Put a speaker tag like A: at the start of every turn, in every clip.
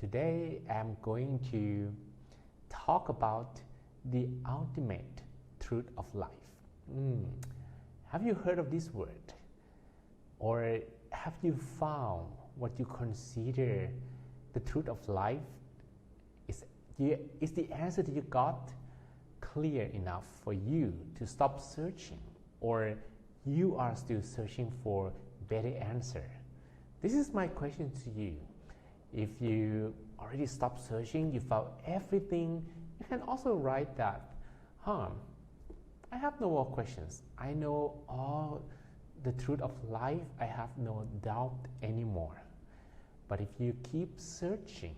A: Today I'm going to talk about the ultimate truth of life. Have you heard of this word? Or have you found what you consider the truth of life? Is the answer that you got clear enough for you to stop searching, or you are still searching for better answer? This is my question to you. If you already stopped searching, you found everything, you can also write that, I have no more questions. I know all the truth of life. I have no doubt anymore. But if you keep searching,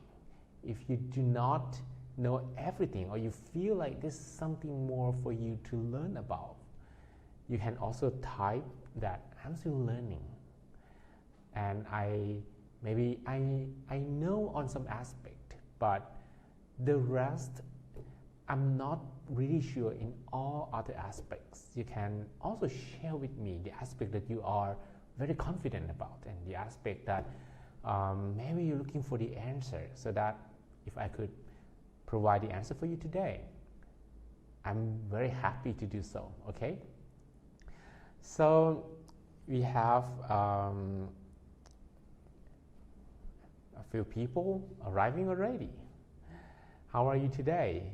A: if you do not know everything, or you feel like there's something more for you to learn about, you can also type that I'm still learning, and I know on some aspect, but the rest I'm not really sure in all other aspects. You can also share with me the aspect that you are very confident about, and the aspect that maybe you're looking for the answer, so that if I could provide the answer for you today, I'm very happy to do so. Okay, so we have a few people arriving already. How are you today?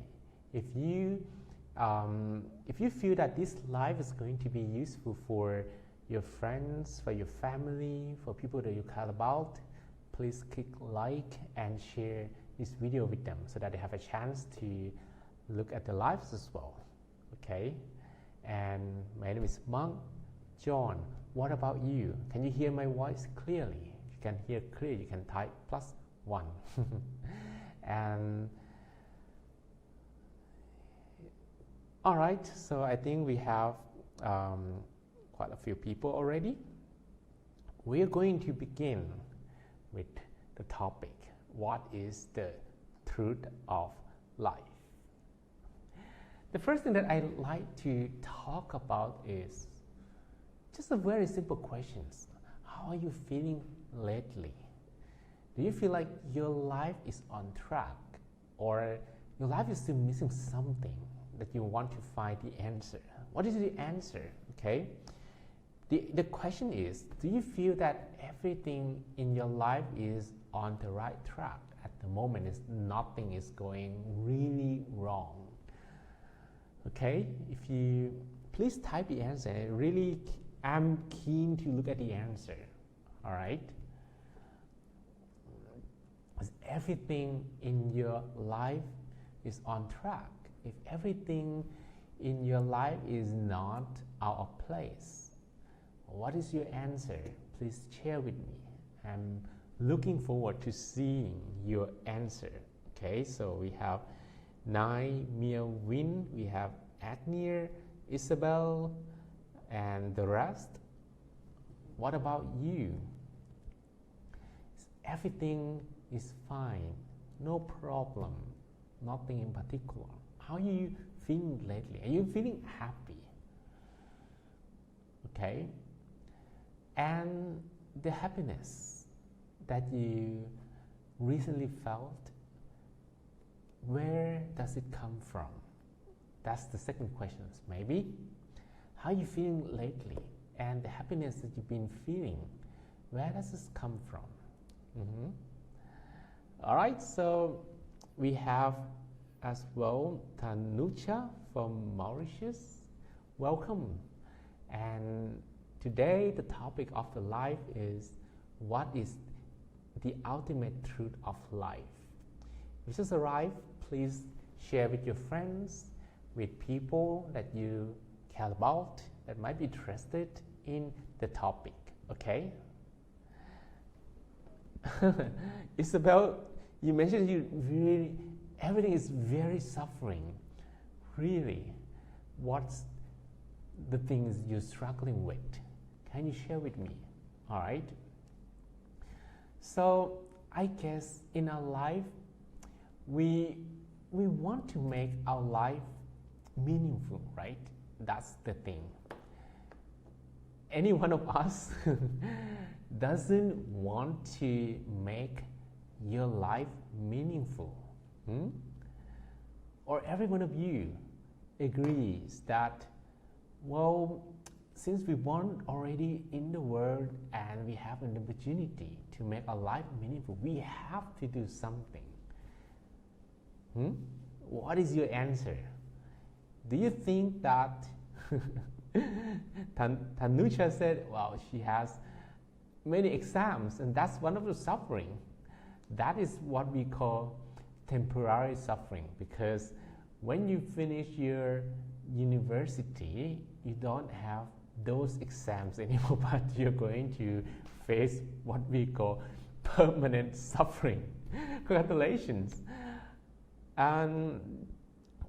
A: If you feel that this live is going to be useful for your friends, for your family, for people that you care about, please click like and share this video with them so that they have a chance to look at the lives as well. Okay, and my name is Monk John. What about you? Can you hear my voice clearly? If you can hear clearly, you can type +1. And all right, so I think we have quite a few people already. We are going to begin with the topic, what is the truth of life? The first thing that I like to talk about is just a very simple question. How are you feeling lately? Do you feel like your life is on track, or your life is still missing something that you want to find the answer? What is the answer? Okay, the question is, do you feel that everything in your life is on the right track at the moment? Nothing is going really wrong? Okay, if you please type the answer. I'm keen to look at the answer. All right, is everything in your life is on track? If everything in your life is not out of place, what is your answer? Please share with me. I'm looking forward to seeing your answer. Okay, so we have Nai, Mia, Win, we have Agnier, Isabel, and the rest. What about you? Everything is fine, no problem, nothing in particular. How are you feeling lately? Are you feeling happy? Okay, and the happiness that you recently felt, where does it come from? That's the second question. Maybe how are you feeling lately, and the happiness that you've been feeling, where does this come from? All right, so we have as well Tanucha from Mauritius. Welcome. And today the topic of the life is, what is the ultimate truth of life? If you just arrived, please share with your friends, with people that you care about, that might be interested in the topic. Okay. Isabel, you mentioned everything is very suffering. Really, what's the things you're struggling with? Can you share with me? All right. So I guess in our life, we want to make our life meaningful, right? That's the thing. Any one of us doesn't want to make your life meaningful? Or every one of you agrees that, well, since we born already in the world and we have an opportunity to make our life meaningful, we have to do something. What is your answer? Do you think that Tanusha said, well, she has many exams and that's one of the suffering. That is what we call temporary suffering, because when you finish your university, you don't have those exams anymore, but you're going to face what we call permanent suffering. Congratulations. And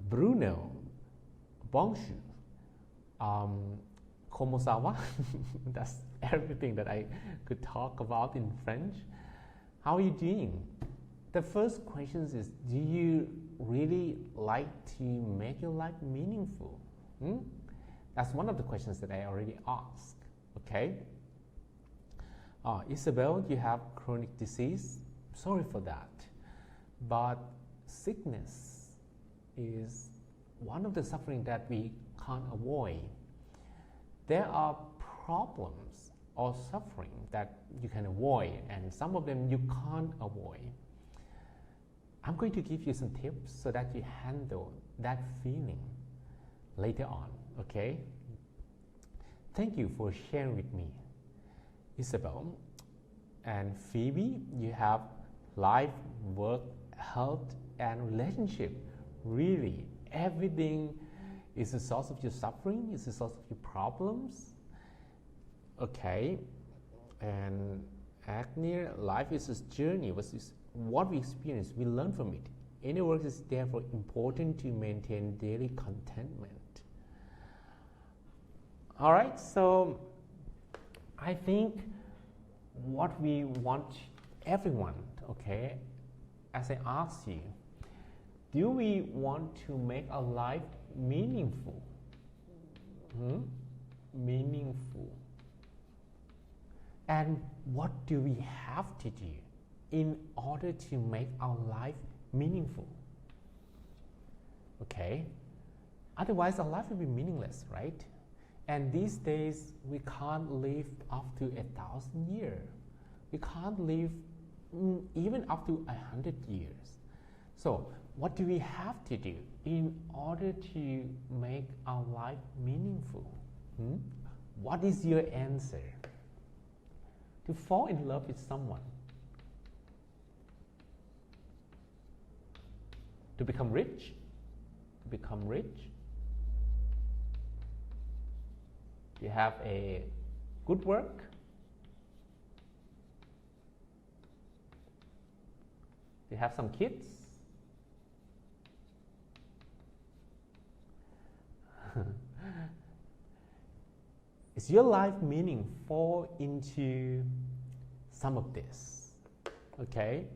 A: Bruno, Bongshu, Komosawa, that's everything that I could talk about in French. How are you doing? The first question is, do you really like to make your life meaningful? That's one of the questions that I already asked, okay? Isabel, you have chronic disease. Sorry for that. But sickness is one of the suffering that we can't avoid. There are problems or suffering that you can avoid, and some of them you can't avoid. I'm going to give you some tips so that you handle that feeling later on, okay? Thank you for sharing with me, Isabel. And Phoebe, you have life, work, health, and relationship. Really, everything is a source of your suffering, is a source of your problems. Okay, and Agnew, life is a journey. What we experience, we learn from it. Any work is therefore important to maintain daily contentment. All right, so I think what we want everyone, okay, as I ask you, do we want to make our life meaningful? Meaningful. And what do we have to do in order to make our life meaningful? Okay, otherwise our life will be meaningless, right? And these days we can't live up to 1,000 years. We can't live even up to 100 years. So what do we have to do in order to make our life meaningful? What is your answer? To fall in love with someone, to become rich, you have a good work, you have some kids, is your life meaning fall into some of this? Okay,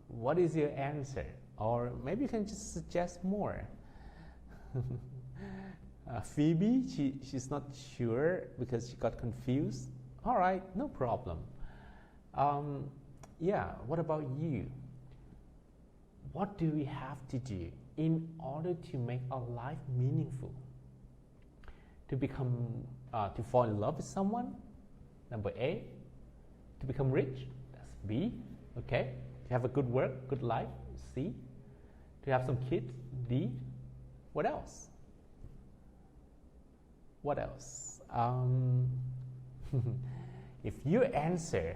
A: what is your answer? Or maybe you can just suggest more. Phoebe, she's not sure because she got confused. All right, no problem. Yeah, what about you? What do we have to do in order to make our life meaningful? To become, to fall in love with someone, number A. To become rich, that's B. Okay. To have a good work, good life, C. To have some kids, D. What else? What else? If your answer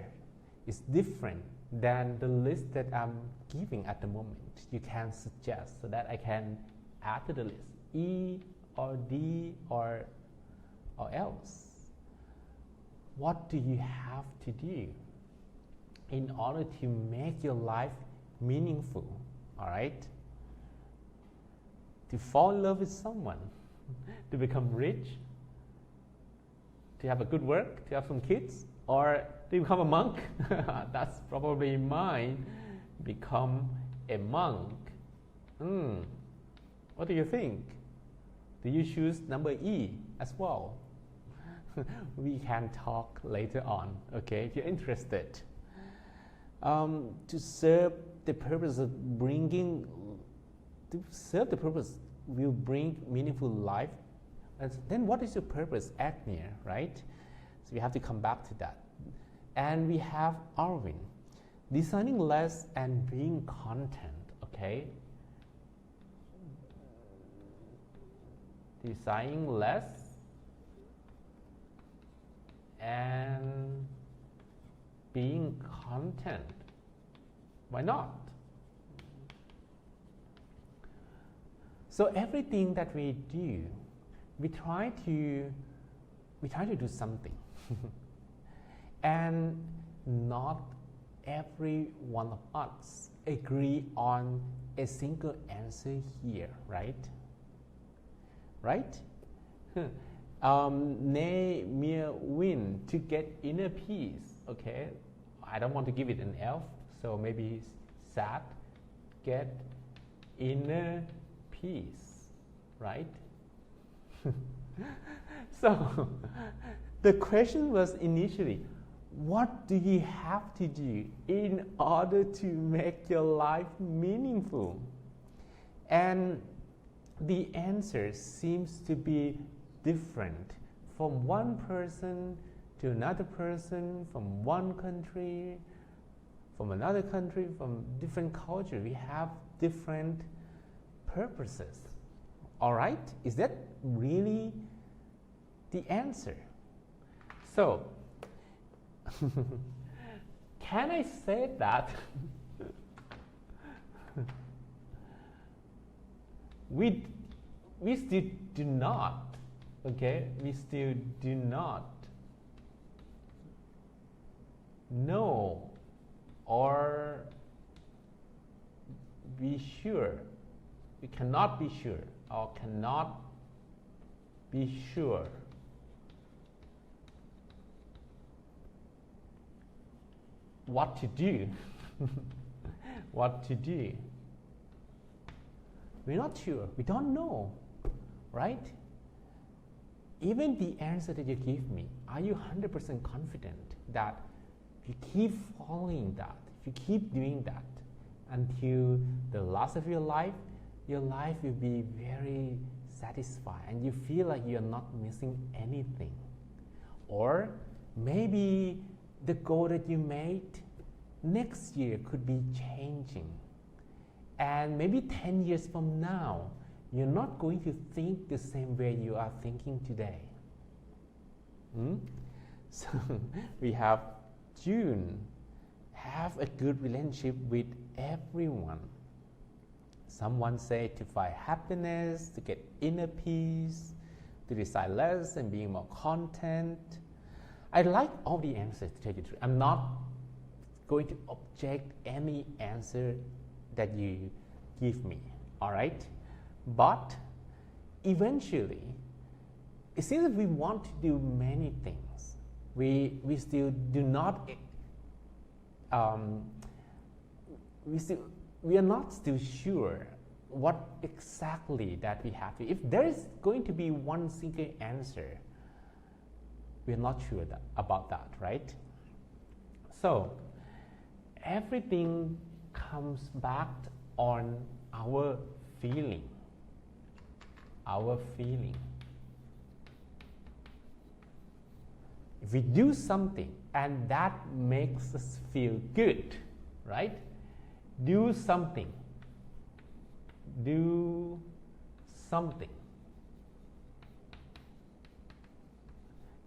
A: is different than the list that I'm giving at the moment, you can suggest so that I can add to the list E or D or else. What do you have to do in order to make your life meaningful? All right? To fall in love with someone, to become rich, to have a good work, to have some kids, or to become a monk. That's probably mine. Become a monk. What do you think? Do you choose number E as well? We can talk later on, okay, if you're interested. To serve the purpose of bringing, to serve the purpose will bring meaningful life, and then what is your purpose? Agnia, right? So we have to come back to that. And we have Arvin, designing less and being content, okay? Designing less and being content. Why not? So everything that we do, we try to do something. And not every one of us agree on a single answer here, right? Right? Near win to get inner peace. Okay, I don't want to give it an F, so maybe sad. Get inner peace, right? So the question was initially, what do you have to do in order to make your life meaningful? And the answer seems to be different from one person to another person, from one country, from another country, from different culture. We have different purposes. All right? Is that really the answer? So, can I say that we still do not, okay? We still do not know or be sure. We cannot be sure or cannot be sure what to do. What to do. We're not sure. We don't know, right? Even the answer that you give me, are you 100% confident that if you keep following that, if you keep doing that until the last of your life will be very satisfied and you feel like you're not missing anything? Or maybe the goal that you made next year could be changing. And maybe 10 years from now, you're not going to think the same way you are thinking today. So we have June. Have a good relationship with everyone. Someone say to find happiness, to get inner peace, to decide less and being more content. I like all the answers, to tell you the truth. I'm not going to object any answer that you give me, all right? But eventually, it seems that we want to do many things. We still do not, we are not still sure what exactly that we have to. If there is going to be one single answer, we are not sure about that, right? So everything comes back on our feeling. Our feeling. If we do something and that makes us feel good, right? Do something. Do something.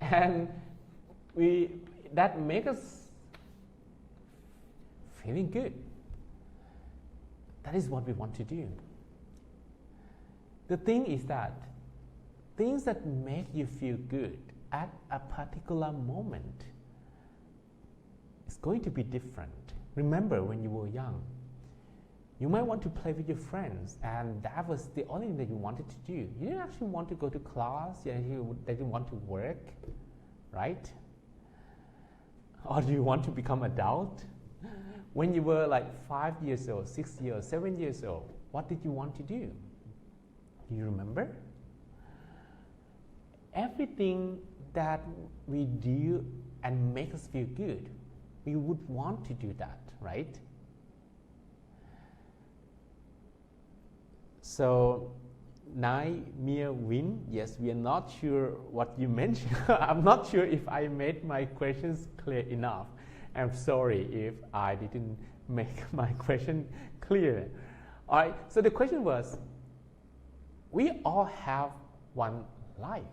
A: And that makes us feeling good. That is what we want to do. The thing is that things that make you feel good at a particular moment is going to be different. Remember when you were young, you might want to play with your friends and that was the only thing that you wanted to do. You didn't actually want to go to class, you didn't want to work, right? Or do you want to become adult? When you were like 5 years old, 6 years, 7 years old, what did you want to do? Do you remember? Everything that we do and make us feel good, we would want to do that, right? So, Nai Mia Win, yes, we are not sure what you mentioned. I'm not sure if I made my questions clear enough. I'm sorry if I didn't make my question clear. All right, so the question was, we all have one life,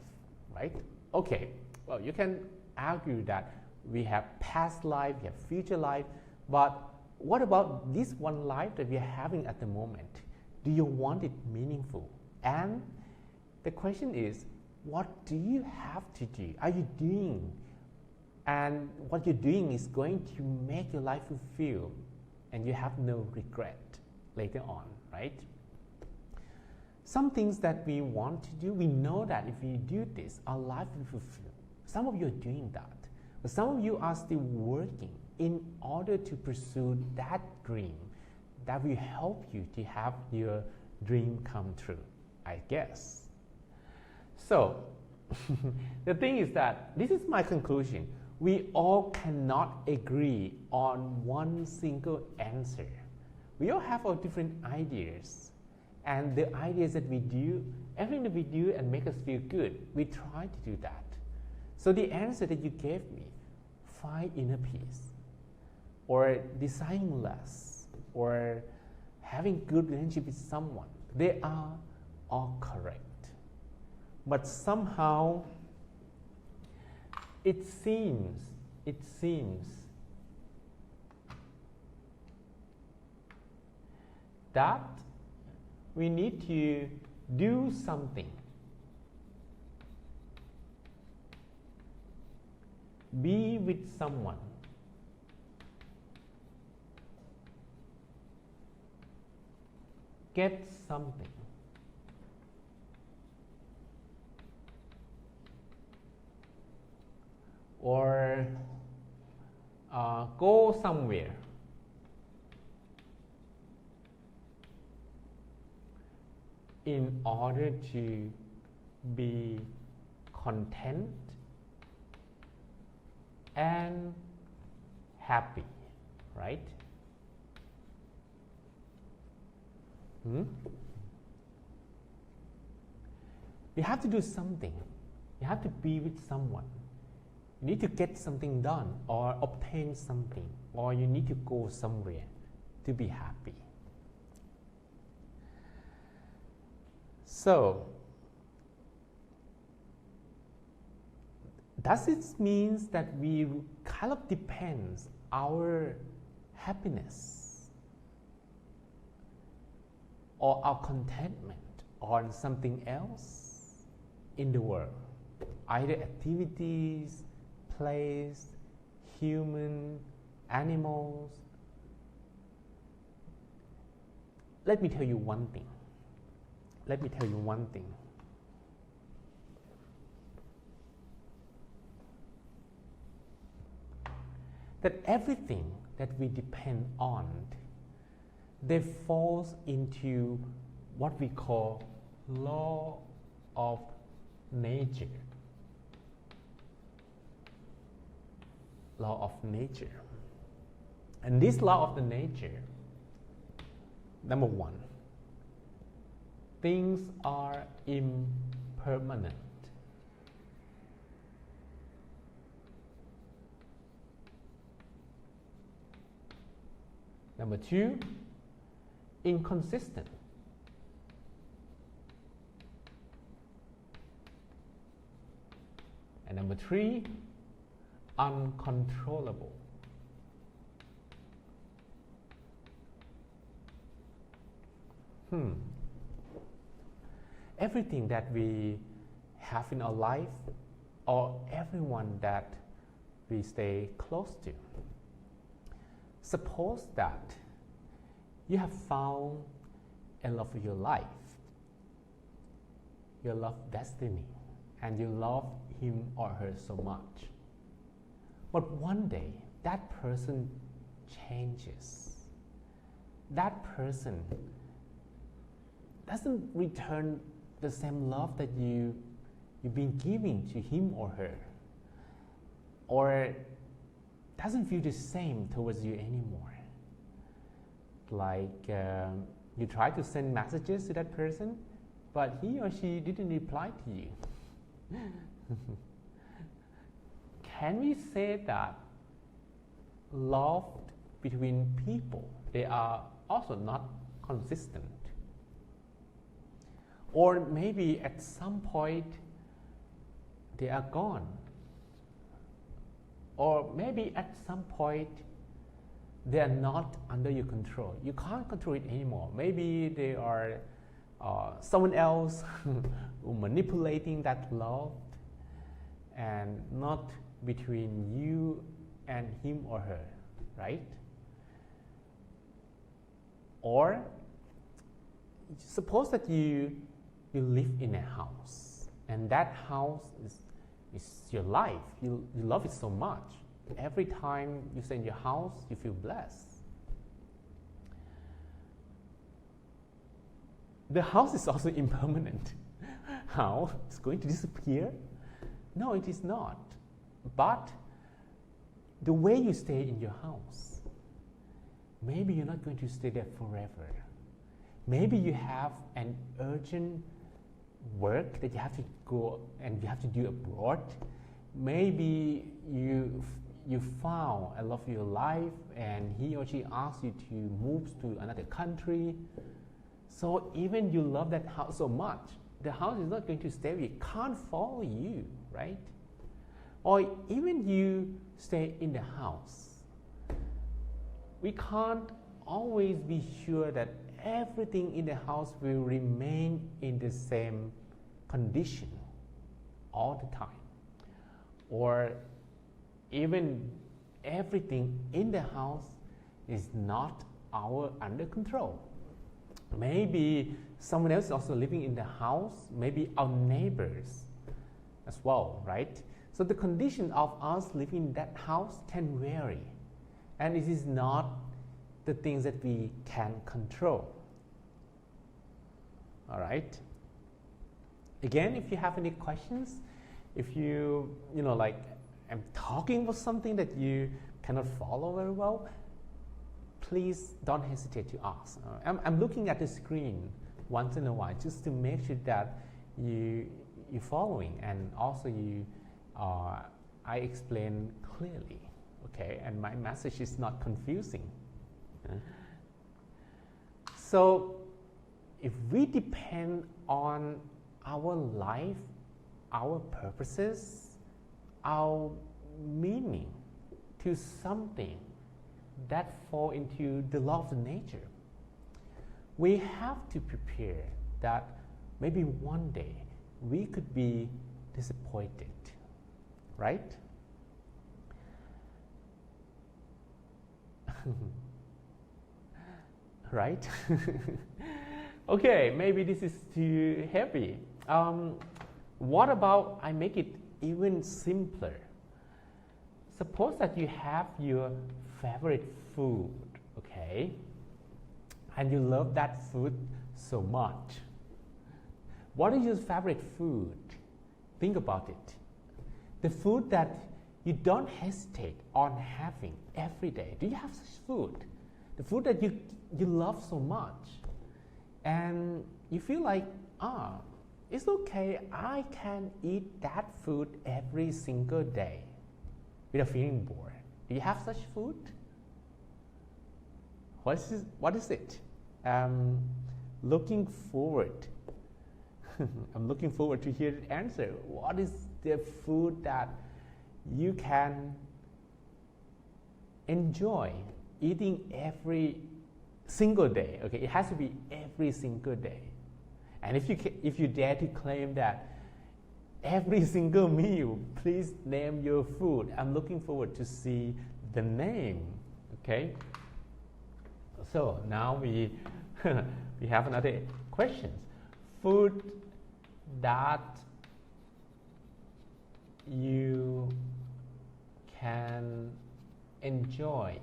A: right? Okay, well, you can argue that we have past life, we have future life, but what about this one life that we are having at the moment? Do you want it meaningful? And the question is, what do you have to do? Are you doing? And what you're doing is going to make your life fulfilled and you have no regret later on, right? Some things that we want to do, we know that if we do this, our life will fulfill. Some of you are doing that, but some of you are still working in order to pursue that dream that will help you to have your dream come true, I guess. So, the thing is that this is my conclusion. We all cannot agree on one single answer. We all have our different ideas. And the ideas that we do, everything that we do and make us feel good, we try to do that. So the answer that you gave me, find inner peace, or desiring less, or having good relationship with someone, they are all correct. But somehow, it seems that we need to do something. Be with someone. Get something. Or go somewhere. In order to be content and happy, right? You have to do something. You have to be with someone. You need to get something done or obtain something, or you need to go somewhere to be happy. So, does it mean that we kind of depends our happiness or our contentment on something else in the world? Either activities, place, human, animals. Let me tell you one thing. That everything that we depend on, they falls into what we call law of nature. Law of nature. And this law of the nature, number one, things are impermanent. Number two, inconsistent. And number three, uncontrollable. Everything that we have in our life, or everyone that we stay close to. Suppose that you have found a love of your life, your love destiny, and you love him or her so much. But one day, that person changes. That person doesn't return the same love that you've been giving to him or her, or doesn't feel the same towards you anymore. Like You try to send messages to that person, but he or she didn't reply to you. Can we say that love between people, they are also not consistent? Or maybe at some point they are gone. Or maybe at some point they are not under your control. You can't control it anymore. Maybe they are someone else manipulating that love, and not between you and him or her, right? Or suppose that you live in a house, and that house is your life. You love it so much. Every time you stay in your house, you feel blessed. The house is also impermanent. How? It's going to disappear? No, it is not. But the way you stay in your house, maybe you're not going to stay there forever. Maybe you have an urgent work that you have to go and you have to do abroad. Maybe you found a love of your life and he or she asks you to move to another country. So even you love that house so much, the house is not going to stay with you. It can't follow you, right? Or even you stay in the house, we can't always be sure that everything in the house will remain in the same condition all the time. Or even everything in the house is not under control. Maybe someone else is also living in the house, maybe our neighbors as well, right? So the condition of us living in that house can vary, and it is not the things that we can control. All right. Again, if you have any questions, if you like I'm talking about something that you cannot follow very well, please don't hesitate to ask. I'm looking at the screen once in a while just to make sure that you're following, and also I explain clearly, okay, and my message is not confusing. So if we depend on our life, our purposes, our meaning to something that fall into the law of nature, we have to prepare that maybe one day we could be disappointed, right? Right? Okay, maybe this is too heavy. What about I make it even simpler? Suppose that you have your favorite food, okay, and you love that food so much. What is your favorite food? Think about it. The food that you don't hesitate on having every day. Do you have such food? The food that you love so much, and you feel like, it's okay, I can eat that food every single day without feeling bored. Do you have such food? What is it? Looking forward. I'm looking forward to hear the answer. What is the food that you can enjoy eating every single day? Okay, it has to be every single day. And if you dare to claim that every single meal, please name your food. I'm looking forward to see the name. Okay. So now we we have another question. Food that you can enjoy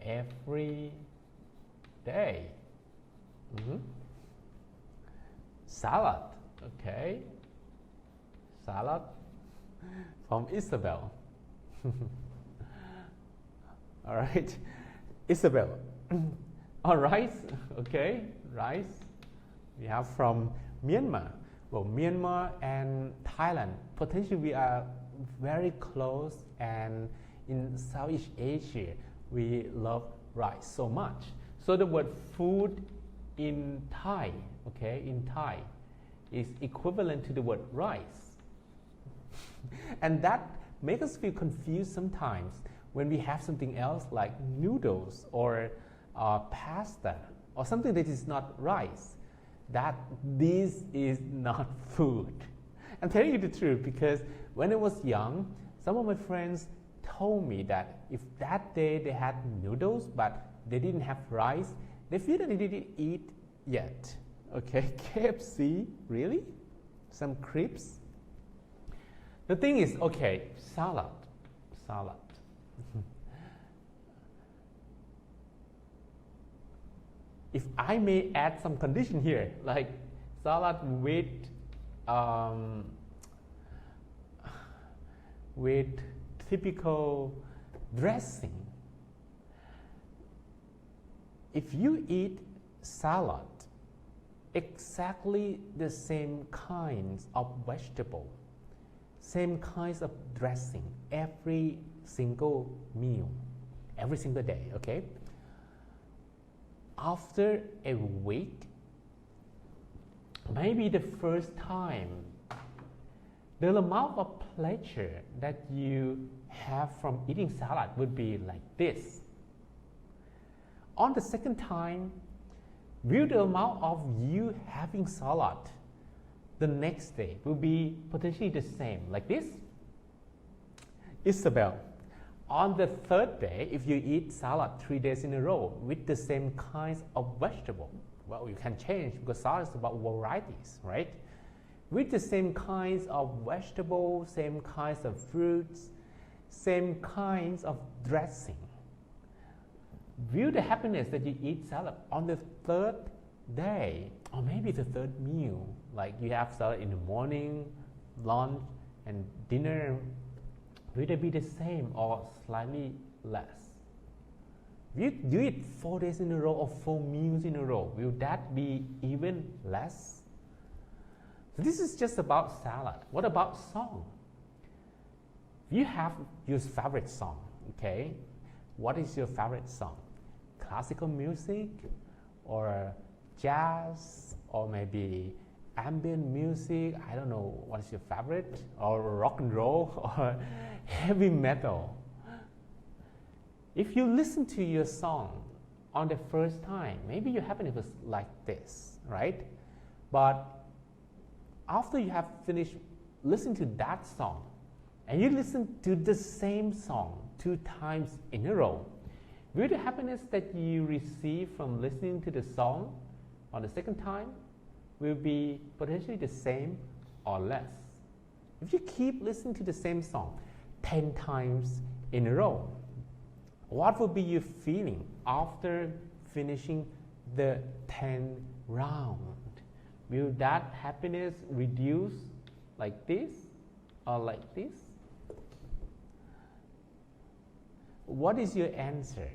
A: every day. Salad, okay. Salad from Isabel. All right, Isabel. Oh, rice. Okay, rice. We have from Myanmar. Well, Myanmar and Thailand, potentially we are very close, and in Southeast Asia, we love rice so much. So the word food in Thai, okay, in Thai, is equivalent to the word rice. And that makes us feel confused sometimes when we have something else like noodles or pasta or something that is not rice, that this is not food. I'm telling you the truth because when I was young, some of my friends told me that if that day they had noodles but they didn't have rice, they feel that they didn't eat yet. Okay, KFC, really? Some crepes? The thing is, okay, salad. If I may add some condition here, like salad with typical dressing. If you eat salad, exactly the same kinds of vegetable, same kinds of dressing every single meal, every single day, okay? After a week, maybe the first time, the amount of pleasure that you have from eating salad would be like this. On the second time, will the amount of you having salad the next day will be potentially the same, like this? Isabel, on the third day, if you eat salad 3 days in a row with the same kinds of vegetable, well, you can change because salad is about varieties, right? With the same kinds of vegetables, same kinds of fruits, same kinds of dressing. View the happiness that you eat salad on the third day, or maybe the third meal, like you have salad in the morning, lunch, and dinner. Will it be the same or slightly less? Will you do it 4 days in a row or 4 meals in a row? Will that be even less? So this is just about salad. What about song? You have your favorite song, okay? What is your favorite song? Classical music or jazz or maybe ambient music? I don't know what is your favorite, or rock and roll or heavy metal. If you listen to your song on the first time, maybe your happiness was like this, right? But after you have finished listening to that song and you listen to the same song 2 times in a row, will the happiness that you receive from listening to the song on the second time will be potentially the same or less? If you keep listening to the same song 10 times in a row, what will be your feeling after finishing the 10 round? Will that happiness reduce like this or like this? What is your answer?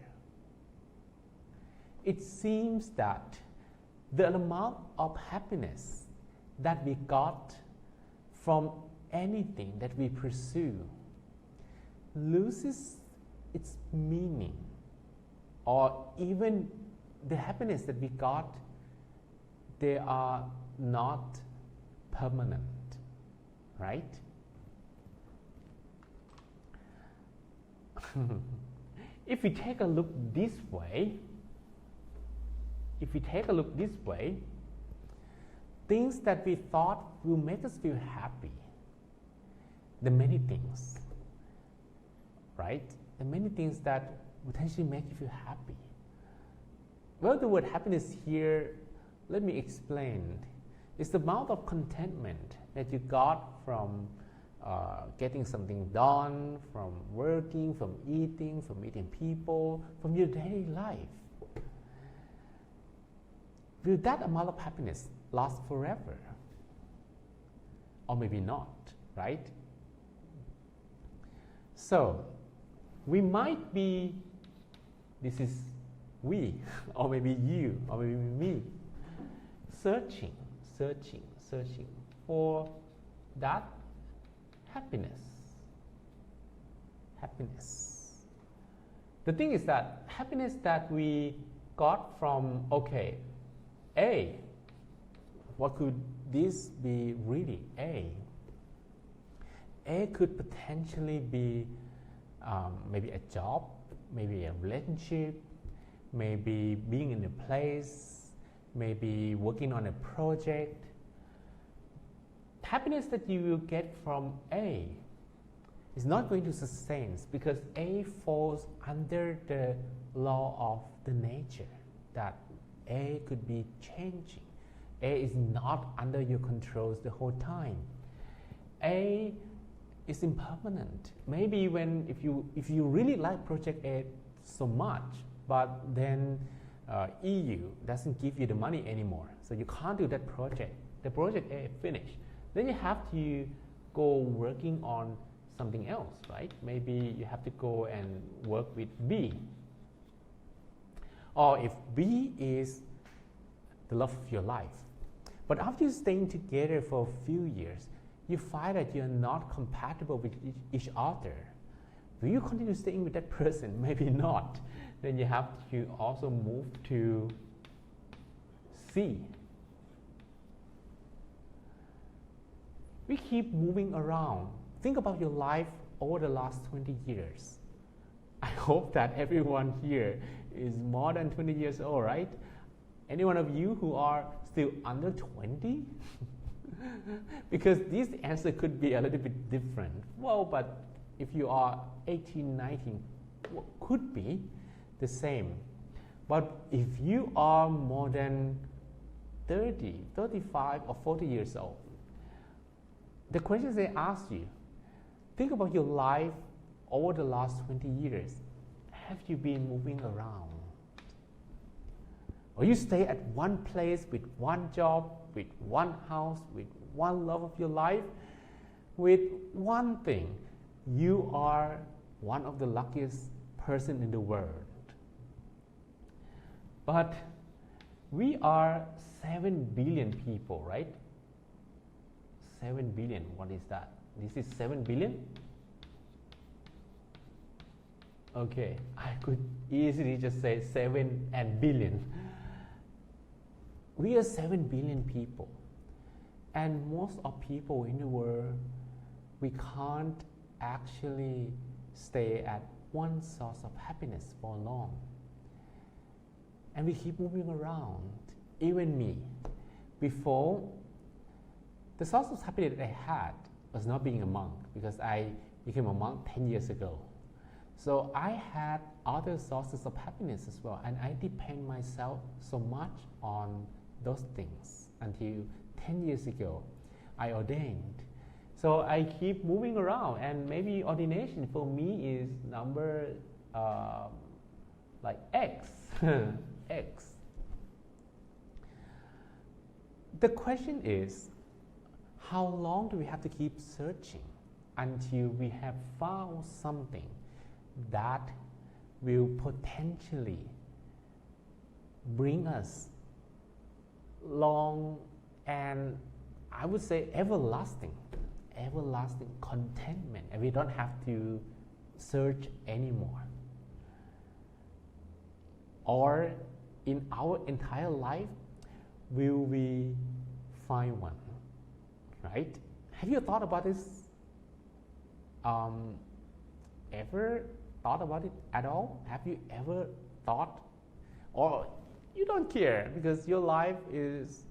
A: It seems that the amount of happiness that we got from anything that we pursue loses its meaning, or even the happiness that we got, they are not permanent, right? If we take a look this way, things that we thought will make us feel happy, the many things, right? The many things that potentially make you feel happy. Well, the word happiness here, let me explain. It's the amount of contentment that you got from getting something done, from working, from eating people, from your daily life. Will that amount of happiness last forever? Or maybe not, right? So, we might be, this is we, or maybe you, or maybe me, searching for that happiness. The thing is that happiness that we got from, okay, A, what could this be really? A could potentially be maybe a job, maybe a relationship, maybe being in a place, maybe working on a project. Happiness that you will get from A is not going to sustain, because A falls under the law of the nature, that A could be changing. A is not under your controls the whole time. A is impermanent. Maybe if you really like project A so much, but then EU doesn't give you the money anymore, so you can't do that project. The project A finished. Then you have to go working on something else, right? Maybe you have to go and work with B. Or if B is the love of your life, but after staying together for a few years, you find that you're not compatible with each other. Will you continue staying with that person? Maybe not. Then you have to also move to C. We keep moving around. Think about your life over the last 20 years. I hope that everyone here is more than 20 years old, right? Any one of you who are still under 20? Because this answer could be a little bit different. Well, but if you are 18, 19, could be the same. But if you are more than 30, 35, or 40 years old, the questions they ask you, think about your life over the last 20 years. Have you been moving around? Or you stay at one place with one job, with one house, with one love of your life, with one thing? You are one of the luckiest person in the world. But we are 7 billion people, right? 7 billion, what is that? This is 7 billion? Okay, I could easily just say 7 and billion. We are 7 billion people, and most of people in the world, we can't actually stay at one source of happiness for long. And we keep moving around. Even me, before, the source of happiness that I had was not being a monk, because I became a monk 10 years ago. So I had other sources of happiness as well, and I depend myself so much on those things until 10 years ago I ordained. So I keep moving around, and maybe ordination for me is number like X. X. The question is, how long do we have to keep searching until we have found something that will potentially bring us long and, I would say, everlasting contentment, and we don't have to search anymore? Or in our entire life, will we find one, right? Have you thought about this? Ever thought about it at all? Have you ever thought, or you don't care because your life is,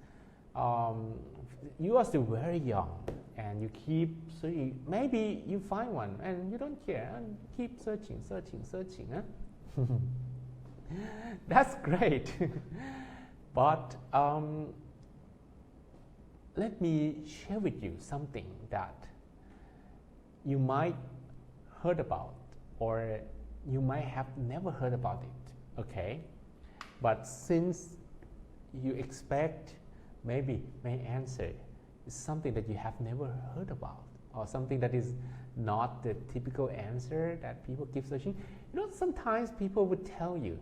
A: you are still very young, and you keep searching. Maybe you find one and you don't care, and keep searching, huh? That's great. But let me share with you something that you might heard about, or you might have never heard about it, okay? But since you expect maybe my answer is something that you have never heard about, or something that is not the typical answer that people keep searching. You know, sometimes people would tell you,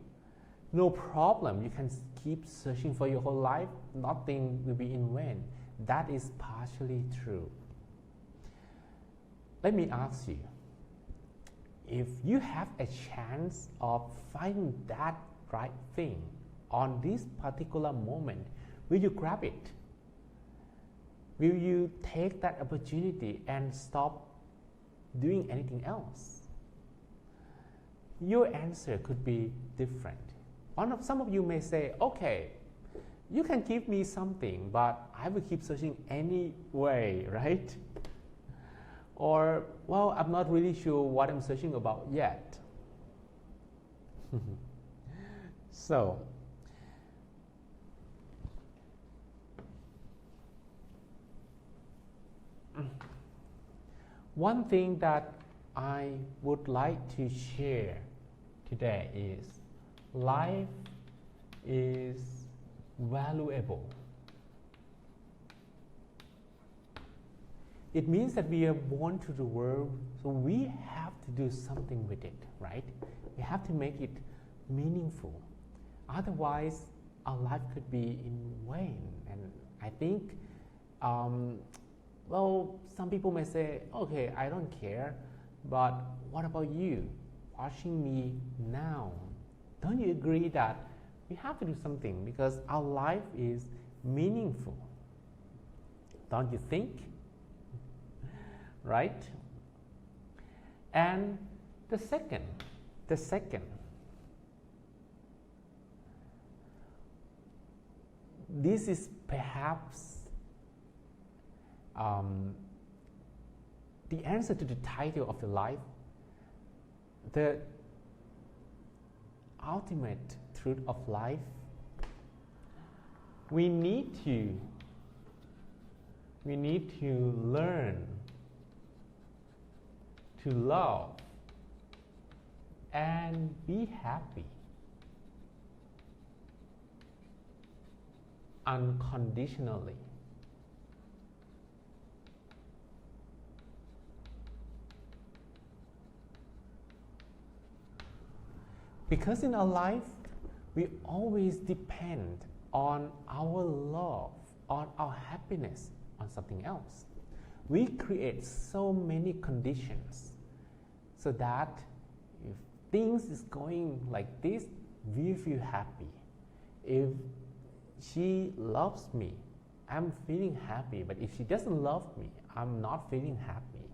A: no problem. You can keep searching for your whole life. Nothing will be in vain. That is partially true. Let me ask you, if you have a chance of finding that right thing on this particular moment, will you grab it? Will you take that opportunity and stop doing anything else? Your answer could be different. Some of you may say, okay, you can give me something, but I will keep searching anyway, right? Or, well, I'm not really sure what I'm searching about yet. So, one thing that I would like to share today is life is valuable. It means that we are born to the world, so we have to do something with it, right? We have to make it meaningful. Otherwise, our life could be in vain. And I think, well, some people may say, okay, I don't care, but what about you watching me now? Don't you agree that we have to do something because our life is meaningful? Don't you think? Right? And the second, this is perhaps the answer to the title of the life, the ultimate truth of life. We need to learn to love and be happy unconditionally. Because in our life, we always depend on our love, on our happiness, on something else. We create so many conditions so that if things is going like this, we feel happy. If she loves me, I'm feeling happy. But if she doesn't love me, I'm not feeling happy.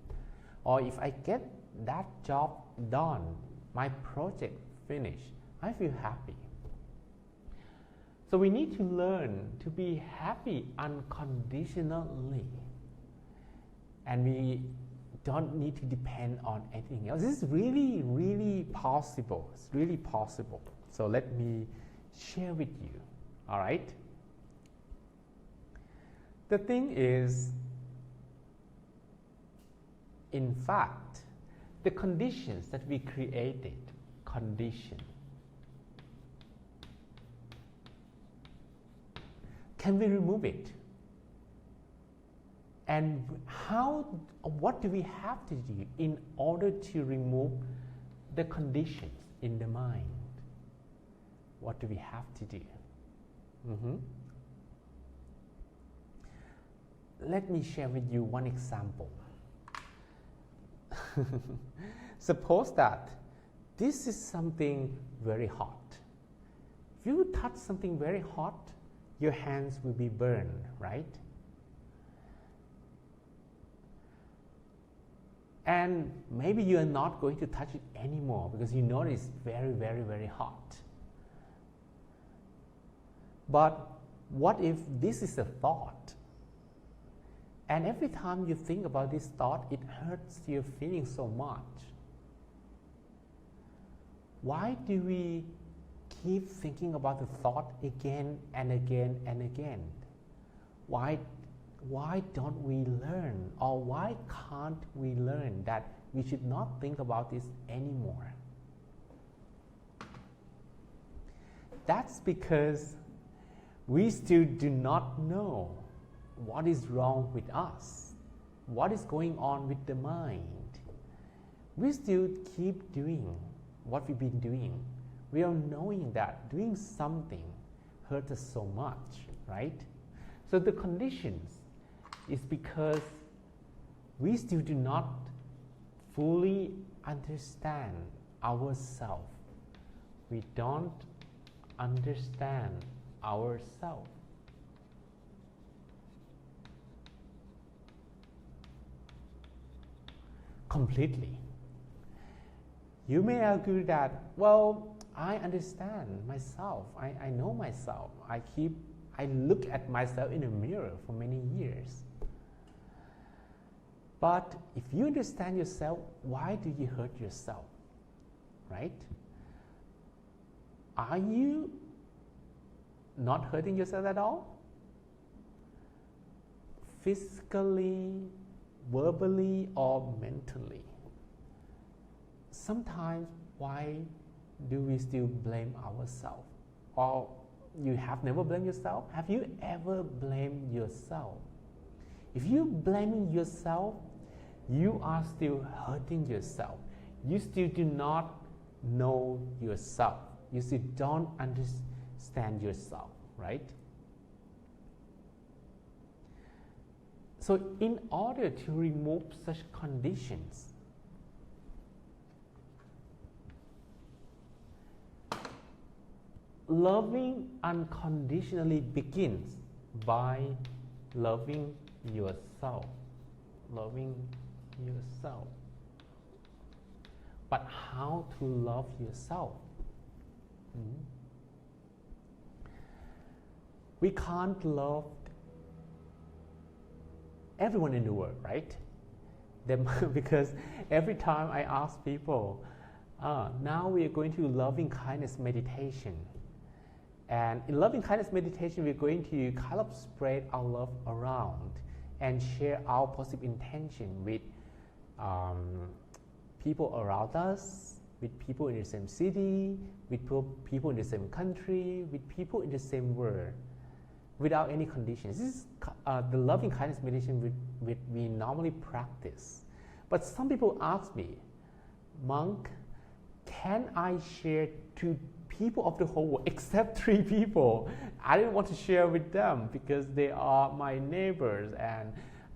A: Or if I get that job done, my project finished, I feel happy. So we need to learn to be happy unconditionally. And we don't need to depend on anything else. This is really, really possible. It's really possible. So let me share with you. All right? The thing is, in fact, the conditions that we created, can we remove it? And what do we have to do in order to remove the conditions in the mind? What do we have to do? Let me share with you one example. Suppose that this is something very hot. If you touch something very hot, your hands will be burned, right? And maybe you are not going to touch it anymore because you know it's very, very, very hot. But what if this is a thought? And every time you think about this thought, it hurts your feelings so much. Why do we keep thinking about the thought again and again and again? Why don't we learn, or why can't we learn that we should not think about this anymore? That's because we still do not know what is wrong with us, what is going on with the mind. We still keep doing what we've been doing. without knowing that doing something hurts us so much, right? So the conditions is because we still do not fully understand ourselves. We don't understand ourselves. Completely. You may argue that, well, I understand myself. I know myself. I look at myself in a mirror for many years. But if you understand yourself, why do you hurt yourself? Right? Are you not hurting yourself at all? Physically, verbally, or mentally? Sometimes, why do we still blame ourselves? Or you have never blamed yourself? Have you ever blamed yourself? If you blaming yourself, you are still hurting yourself. You still do not know yourself. You still don't understand yourself, right? So in order to remove such conditions, loving unconditionally begins by loving yourself. Loving yourself. But how to love yourself? We can't love everyone in the world, right? Because every time I ask people, now we are going to loving kindness meditation. And in loving kindness meditation, we're going to kind of spread our love around and share our positive intention with people around us, with people in the same city, with people in the same country, with people in the same world, without any conditions. This is the loving kindness meditation we normally practice. But some people ask me, Monk, can I share to people of the whole world except 3 people? I didn't want to share with them because they are my neighbors and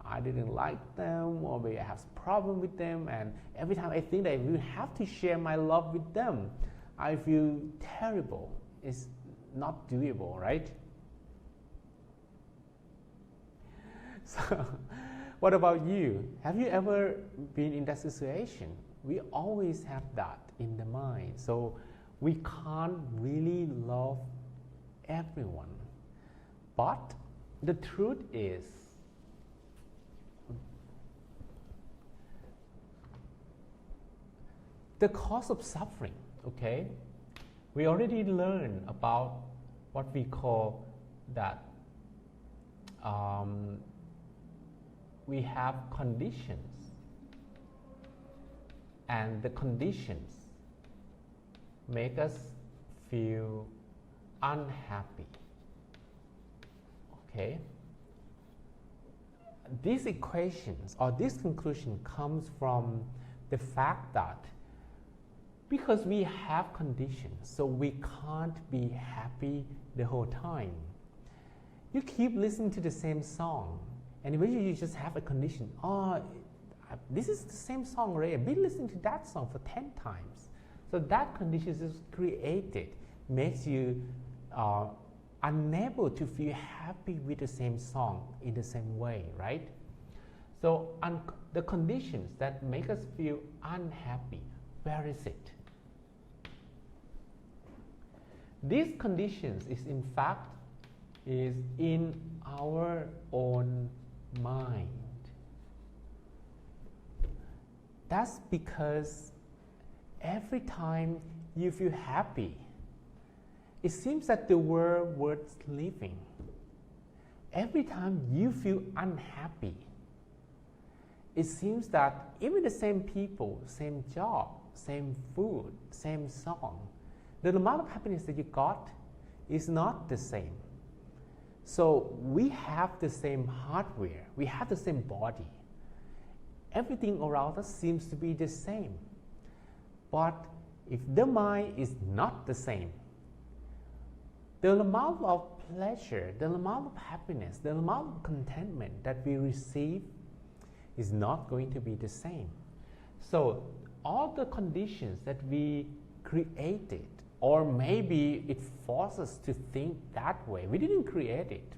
A: I didn't like them, or maybe I have a problem with them, and every time I think that I will have to share my love with them, I feel terrible. It's not doable, right? So, what about you? Have you ever been in that situation? We always have that in the mind. So we can't really love everyone. But the truth is, the cause of suffering, okay? We already learned about what we call that we have conditions, and the conditions make us feel unhappy, okay? These equations or this conclusion comes from the fact that because we have conditions, so we can't be happy the whole time. You keep listening to the same song, and eventually you just have a condition. Oh, this is the same song, right? I've been listening to that song for 10 times. So that condition is created, makes you unable to feel happy with the same song in the same way, right? So the conditions that make us feel unhappy, where is it? These conditions is in fact is in our own mind. That's because every time you feel happy, it seems that the world worth living. Every time you feel unhappy, it seems that even the same people, same job, same food, same song, the amount of happiness that you got is not the same. So we have the same hardware, we have the same body. Everything around us seems to be the same. But if the mind is not the same, the amount of pleasure, the amount of happiness, the amount of contentment that we receive is not going to be the same. So all the conditions that we created, or maybe it forces us to think that way, we didn't create it,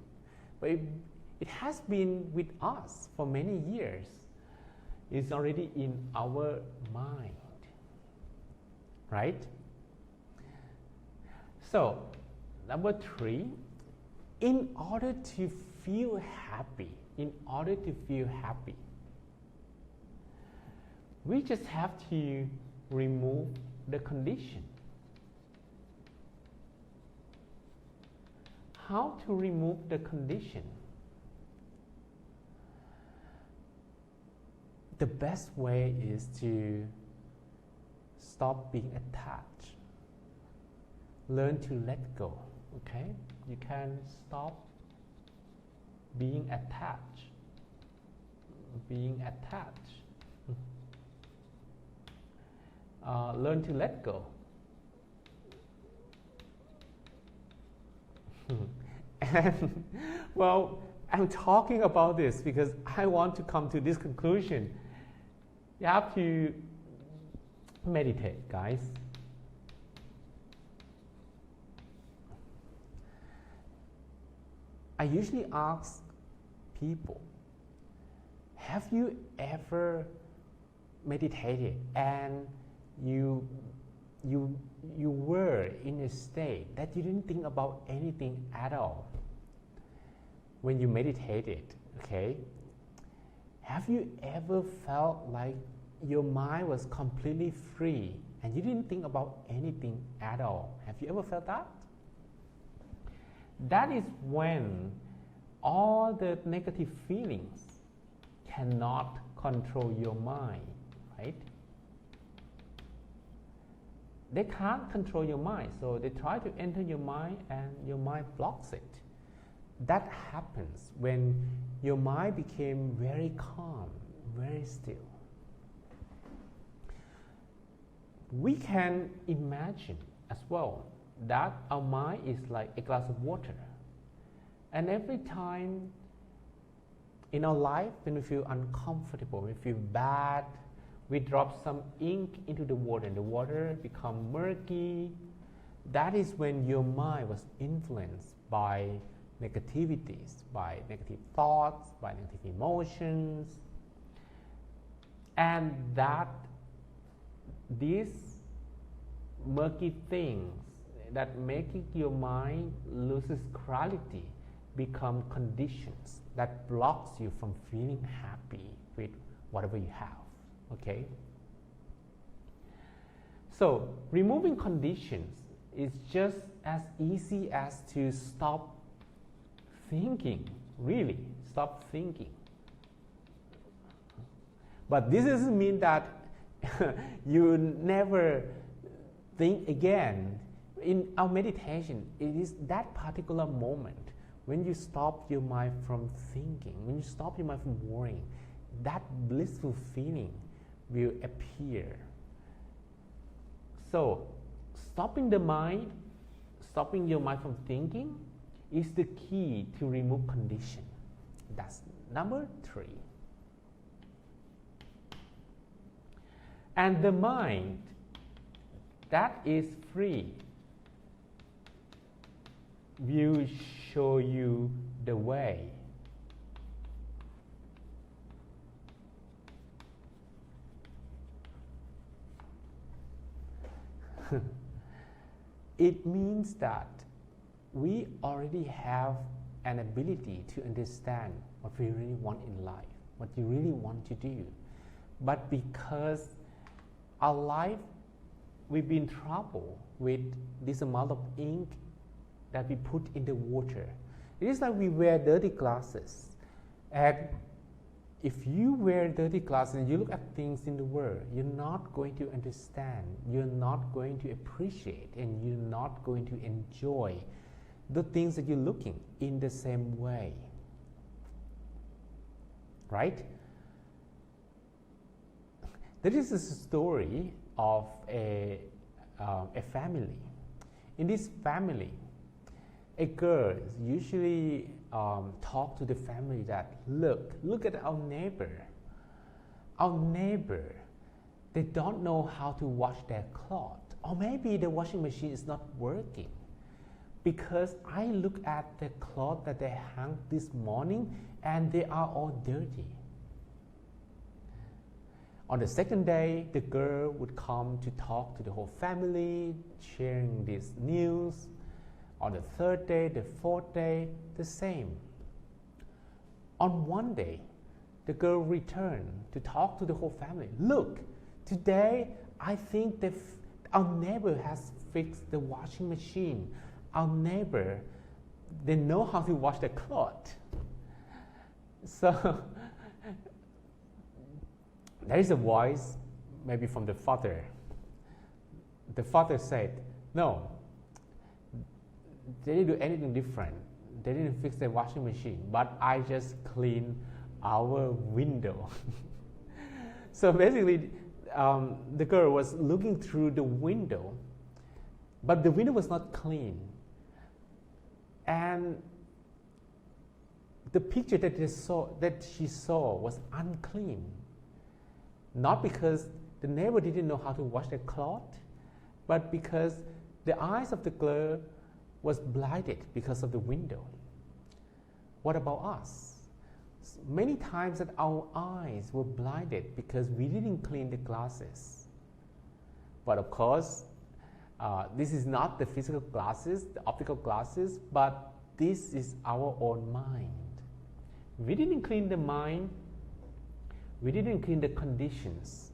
A: but it has been with us for many years. It's already in our mind, right? So number 3, in order to feel happy, we just have to remove the condition. How to remove the condition? The best way is to stop being attached. Learn to let go, okay? You can stop being attached. Learn to let go. And well, I'm talking about this because I want to come to this conclusion. You have to meditate, guys. I usually ask people, have you ever meditated and you were in a state that you didn't think about anything at all when you meditated, okay? Have you ever felt like your mind was completely free and you didn't think about anything at all? Have you ever felt that? That is when all the negative feelings cannot control your mind, right? They can't control your mind, so they try to enter your mind and your mind blocks it. That happens when your mind became very calm, very still. We can imagine as well that our mind is like a glass of water. And every time in our life, when we feel uncomfortable, we feel bad, we drop some ink into the water and the water becomes murky. That is when your mind was influenced by negativities, by negative thoughts, by negative emotions. And that these murky things that making your mind loses clarity become conditions that blocks you from feeling happy with whatever you have, okay? So removing conditions is just as easy as to stop thinking, really stop thinking. But this doesn't mean that you never think again. In our meditation, it is that particular moment when you stop your mind from thinking, when you stop your mind from worrying, that blissful feeling will appear. So, stopping the mind, stopping your mind from thinking is the key to remove condition. That's number 3. And the mind that is free will show you the way. It means that we already have an ability to understand what we really want in life, what you really want to do. But because our life, we've been troubled with this amount of ink that we put in the water. It is like we wear dirty glasses. And if you wear dirty glasses and you look at things in the world, you're not going to understand, you're not going to appreciate, and you're not going to enjoy the things that you're looking in the same way. Right? There is a story of a a family. In this family, a girl usually talk to the family that look at our neighbor. Our neighbor, they don't know how to wash their clothes, or maybe the washing machine is not working. Because I look at the clothes that they hung this morning and they are all dirty. On the second day, the girl would come to talk to the whole family, sharing this news. On the third day, the fourth day, the same. On one day, the girl returned to talk to the whole family. Look, today I think our neighbor has fixed the washing machine. Our neighbor, they know how to wash their clothes. So there is a voice, maybe from the father. The father said, no, they didn't do anything different. They didn't fix the washing machine, but I just cleaned our window. So basically, the girl was looking through the window, but the window was not clean. And the picture that she saw was unclean. Not because the neighbor didn't know how to wash their clothes, but because the eyes of the girl was blinded because of the window. What about us? Many times that our eyes were blinded because we didn't clean the glasses. But of course, this is not the physical glasses, the optical glasses, but this is our own mind. We didn't clean the mind. We didn't clean the conditions.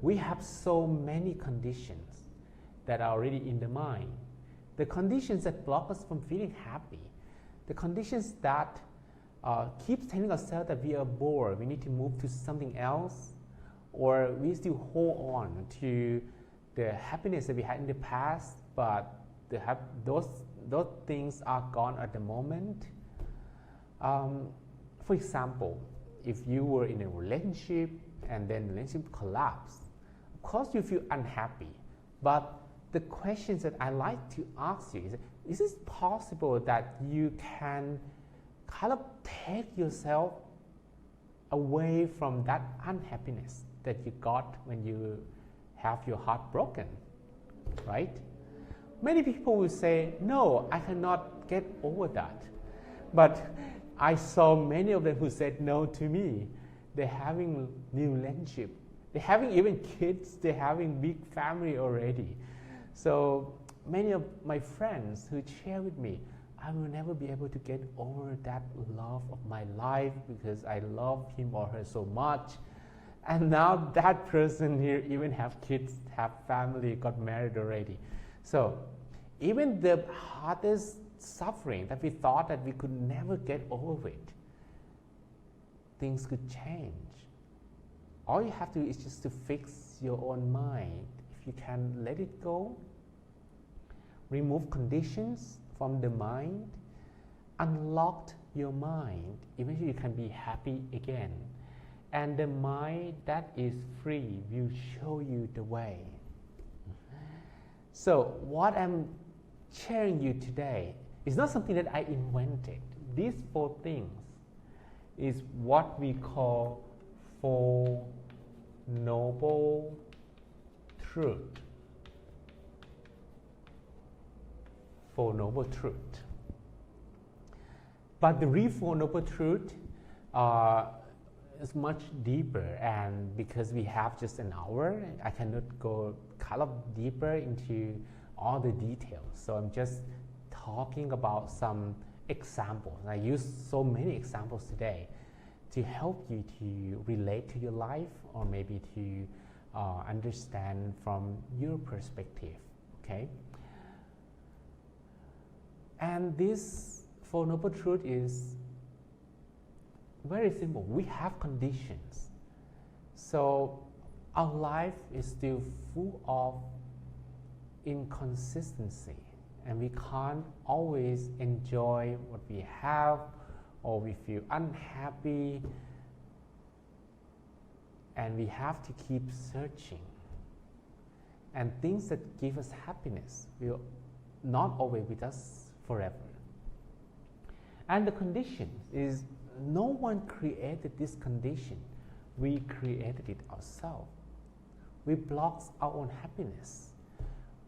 A: We have so many conditions that are already in the mind. The conditions that block us from feeling happy. The conditions that keep telling ourselves that we are bored, we need to move to something else, or we still hold on to the happiness that we had in the past, but those things are gone at the moment. For example, if you were in a relationship and then the relationship collapsed, of course you feel unhappy. But the questions that I like to ask you is it possible that you can kind of take yourself away from that unhappiness that you got when you have your heart broken, right? Many people will say, no, I cannot get over that. But I saw many of them who said no to me. They're having new relationship. They're having even kids. They're having big family already. So many of my friends who share with me, I will never be able to get over that love of my life because I love him or her so much. And now that person here even have kids, have family, got married already. So even the hardest suffering that we thought that we could never get over it, things could change. All you have to do is just to fix your own mind. If you can let it go, remove conditions from the mind, unlock your mind, eventually you can be happy again. And the mind that is free will show you the way. So what I'm sharing you today is not something that I invented. These 4 things is what we call 4 noble truth. 4 noble truth. But the real 4 noble truth is much deeper, and because we have just an hour, I cannot go kind of deeper into all the details. So I'm just talking about some examples. I use so many examples today to help you to relate to your life, or maybe to understand from your perspective, okay? And this 4 noble truth is very simple. We have conditions. So our life is still full of inconsistency, and we can't always enjoy what we have, or we feel unhappy, and we have to keep searching. and things that give us happiness will not always with us forever. And the condition is no one created this condition. We created it ourselves. We block our own happiness.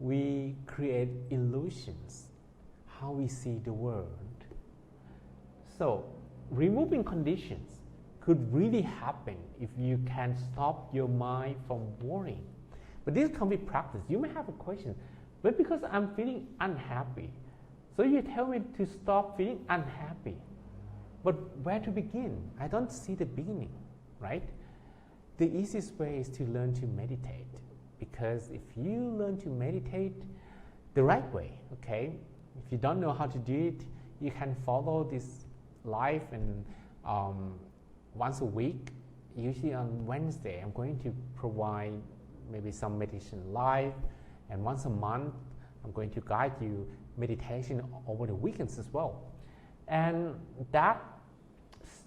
A: We create illusions, how we see the world. So, removing conditions could really happen if you can stop your mind from worrying. But this can be practiced. You may have a question, but because I'm feeling unhappy, so you tell me to stop feeling unhappy. But where to begin? I don't see the beginning, right? The easiest way is to learn to meditate, because if you learn to meditate the right way, okay, if you don't know how to do it, you can follow this live, and once a week, usually on Wednesday, I'm going to provide maybe some meditation live, and once a month, I'm going to guide you meditation over the weekends as well. And that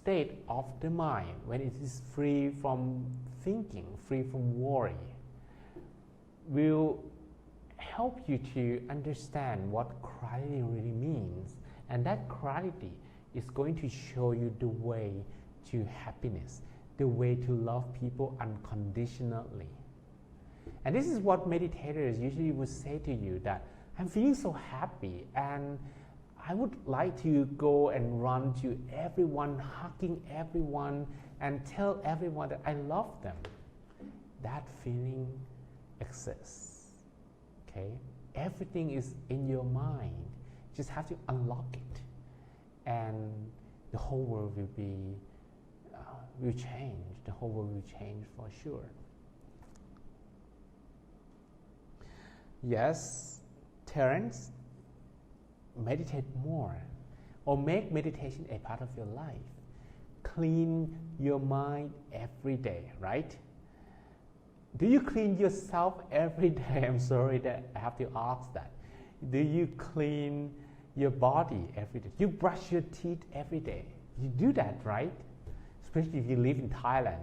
A: state of the mind, when it is free from thinking, free from worry, will help you to understand what clarity really means. And that clarity is going to show you the way to happiness, the way to love people unconditionally. And this is what meditators usually would say to you, that I'm feeling so happy and I would like to go and run to everyone, hugging everyone and tell everyone that I love them. That feeling exists, okay? Everything is in your mind. You just have to unlock it, and the whole world will change. The whole world will change for sure. Yes, Terence, meditate more, or make meditation a part of your life. Clean your mind every day, right? Do you clean yourself every day? I'm sorry that I have to ask that. Do you clean your body every day? You brush your teeth every day. You do that, right? Especially if you live in Thailand.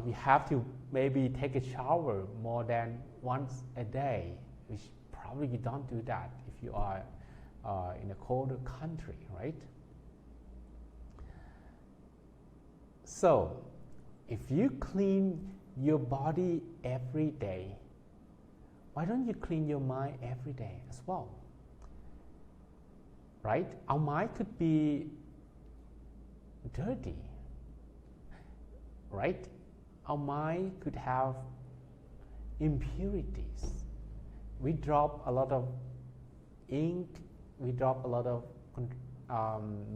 A: You have to maybe take a shower more than once a day, which probably you don't do that if you are in a colder country, right? So, if you clean your body every day, why don't you clean your mind every day as well? Right? Our mind could be dirty, right? Our mind could have impurities. We drop a lot of ink, we drop a lot of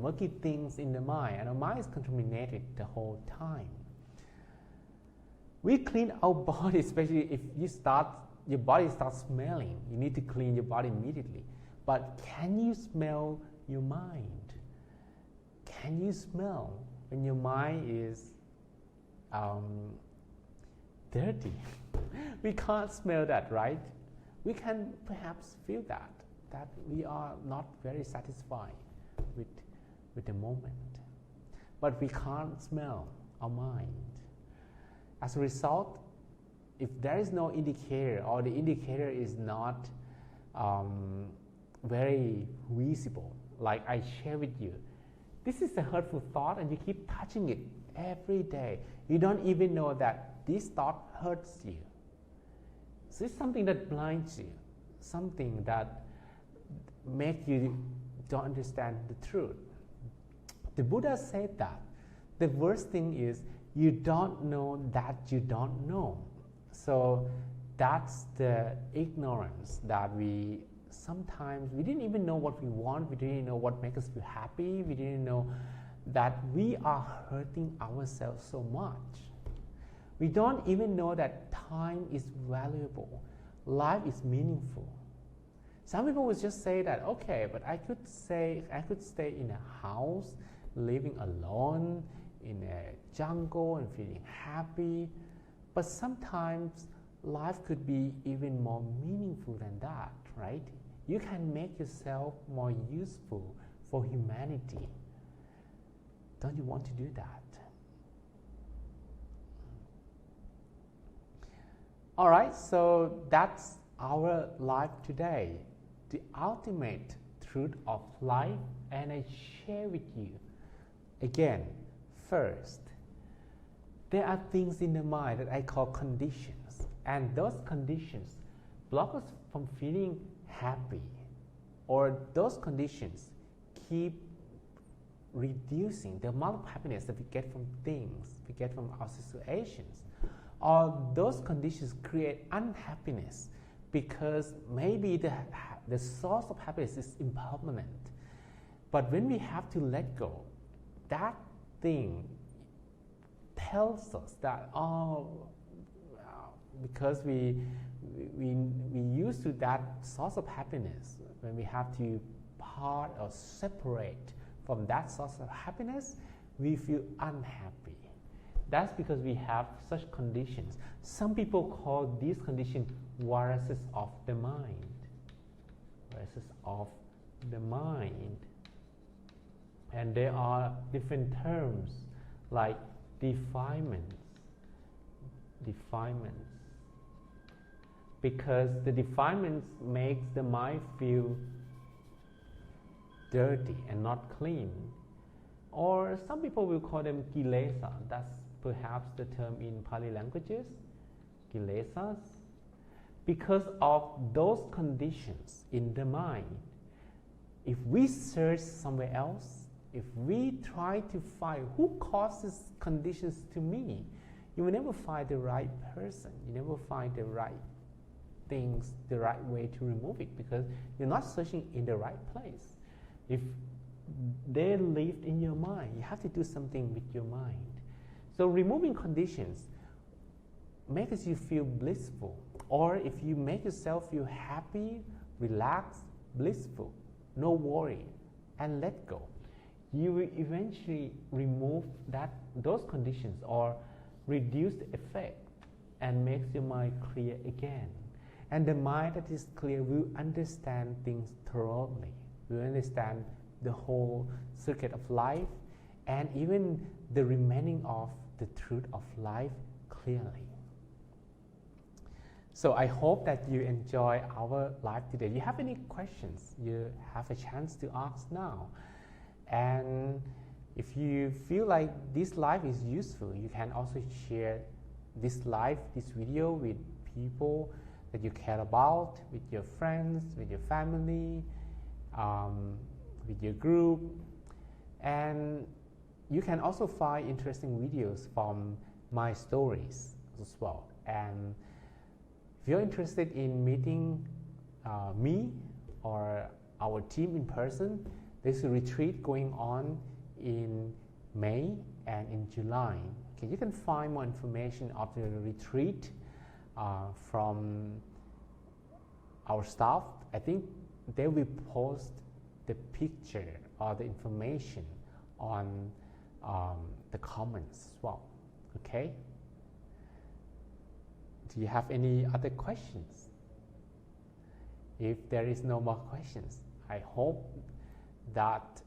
A: murky things in the mind, and our mind is contaminated the whole time. We clean our body, especially if your body starts smelling. You need to clean your body immediately. But can you smell your mind? Can you smell when your mind is dirty? We can't smell that, right? We can perhaps feel that we are not very satisfied with the moment. But we can't smell our mind. As a result, if there is no indicator, or the indicator is not very visible, like I share with you, this is a hurtful thought and you keep touching it every day. You don't even know that this thought hurts you. So it's something that blinds you, something that makes you don't understand the truth. The Buddha said that the worst thing is you don't know that you don't know. So that's the ignorance that we didn't even know what we want, we didn't know what makes us feel happy, we didn't know that we are hurting ourselves so much. We don't even know that time is valuable, life is meaningful. Some people would just say that, okay, but I could stay in a house, living alone, in a jungle and feeling happy. But sometimes life could be even more meaningful than that, right? You can make yourself more useful for humanity. Don't you want to do that? All right, so that's our life today, the ultimate truth of life, and I share with you again. First, there are things in the mind that I call conditions, and those conditions block us from feeling happy, or those conditions keep reducing the amount of happiness that we get from things, we get from our situations, or those conditions create unhappiness because maybe the source of happiness is impermanent. But when we have to let go, that thing tells us that, because we used to that source of happiness, when we have to part or separate from that source of happiness, we feel unhappy. That's because we have such conditions. Some people call these conditions viruses of the mind. Viruses of the mind. And there are different terms like defilements. Because the defilements makes the mind feel dirty and not clean. Or some people will call them kilesa. That's perhaps the term in Pali languages, kilesas. Because of those conditions in the mind, if we search somewhere else, if we try to find who causes conditions to me, you will never find the right person. You never find the right things, the right way to remove it, because you're not searching in the right place. If they lived in your mind, you have to do something with your mind. So removing conditions makes you feel blissful, or if you make yourself feel happy, relaxed, blissful, no worry, and let go, you will eventually remove those conditions or reduce the effect and makes your mind clear again. And the mind that is clear will understand things thoroughly, will understand the whole circuit of life and even the remaining of the truth of life clearly. So I hope that you enjoy our live today. You have any questions, you have a chance to ask now. And if you feel like this live is useful, you can also share this live, this video with people that you care about, with your friends, with your family, with your group. And you can also find interesting videos from my stories as well. And if you're interested in meeting me or our team in person, there's a retreat going on in May and in July. Okay, you can find more information of the retreat from our staff. I think they will post the picture or the information on the comments as well. Okay? Do you have any other questions? If there is no more questions, I hope that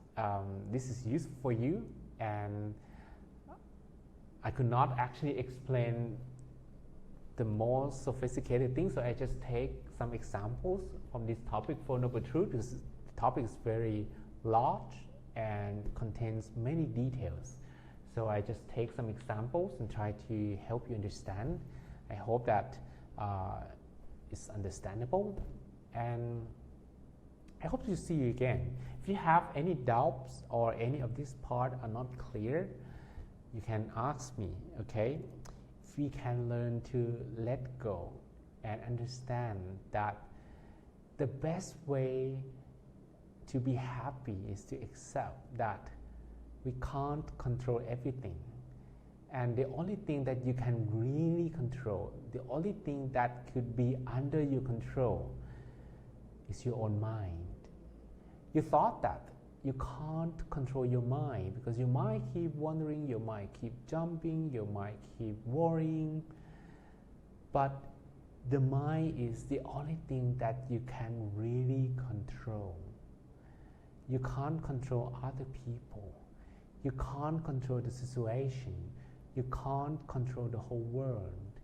A: this is useful for you, and I could not actually explain the more sophisticated things, so I just take some examples from this topic for Noble Truth, because the topic is very large and contains many details. So I just take some examples and try to help you understand. I hope that it's understandable, and I hope to see you again. If you have any doubts or any of this part are not clear, you can ask me, okay? If we can learn to let go and understand that the best way to be happy is to accept that we can't control everything. And the only thing that you can really control, the only thing that could be under your control is your own mind. You thought that you can't control your mind because your mind keep wandering, your mind keep jumping, your mind keep worrying. But the mind is the only thing that you can really control. You can't control other people. You can't control the situation. You can't control the whole world.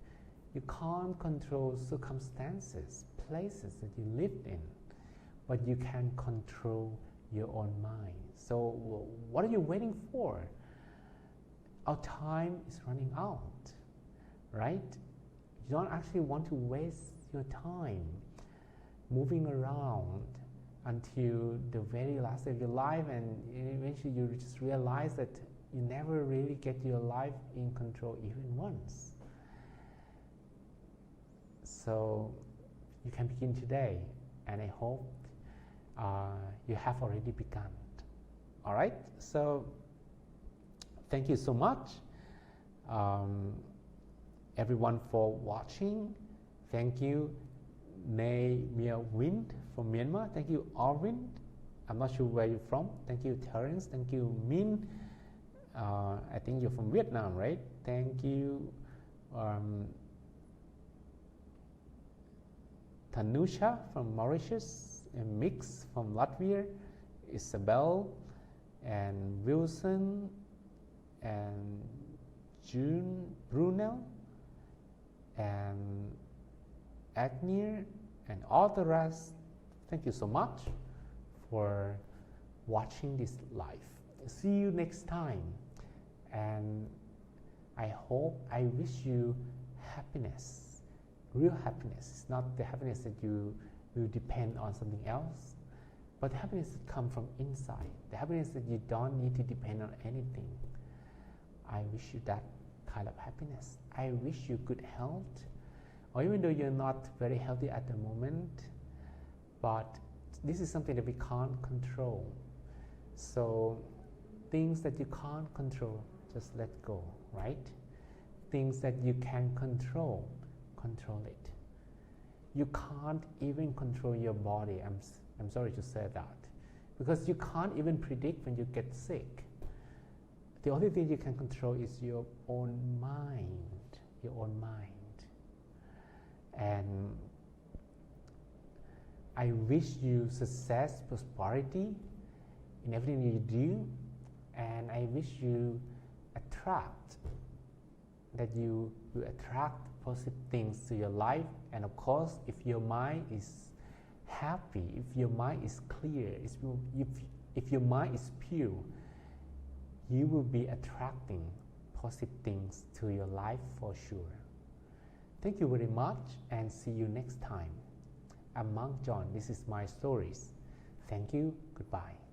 A: You can't control circumstances, places that you lived in, but you can control your own mind. So what are you waiting for? Our time is running out, right? You don't actually want to waste your time moving around until the very last day of your life, and eventually you just realize that you never really get your life in control even once. So you can begin today, and I hope you have already begun. All right, so thank you so much, everyone, for watching. Thank you, Nay Mia Wind from Myanmar. Thank you, Arvind. I'm not sure where you're from. Thank you, Terence. Thank you, Min. I think you're from Vietnam, right? Thank you, Tanusha from Mauritius, and Mix from Latvia, Isabel, and Wilson, and June Brunel, and Agnew, and all the rest. Thank you so much for watching this live. See you next time, and I wish you happiness, real happiness. It's not the happiness that you will depend on something else, but the happiness that comes from inside, the happiness that you don't need to depend on anything. I wish you that kind of happiness. I wish you good health, or even though you're not very healthy at the moment, but this is something that we can't control. So things that you can't control, just let go, right? Things that you can control, control it. You can't even control your body. I'm sorry to say that, because you can't even predict when you get sick. The only thing you can control is your own mind, your own mind. And I wish you success, prosperity in everything you do, and I wish you that you will attract positive things to your life. And of course, if your mind is happy, if your mind is clear, if your mind is pure, you will be attracting positive things to your life for sure. Thank you very much, and see you next time. I'm Monk John. This is my stories. Thank you. Goodbye.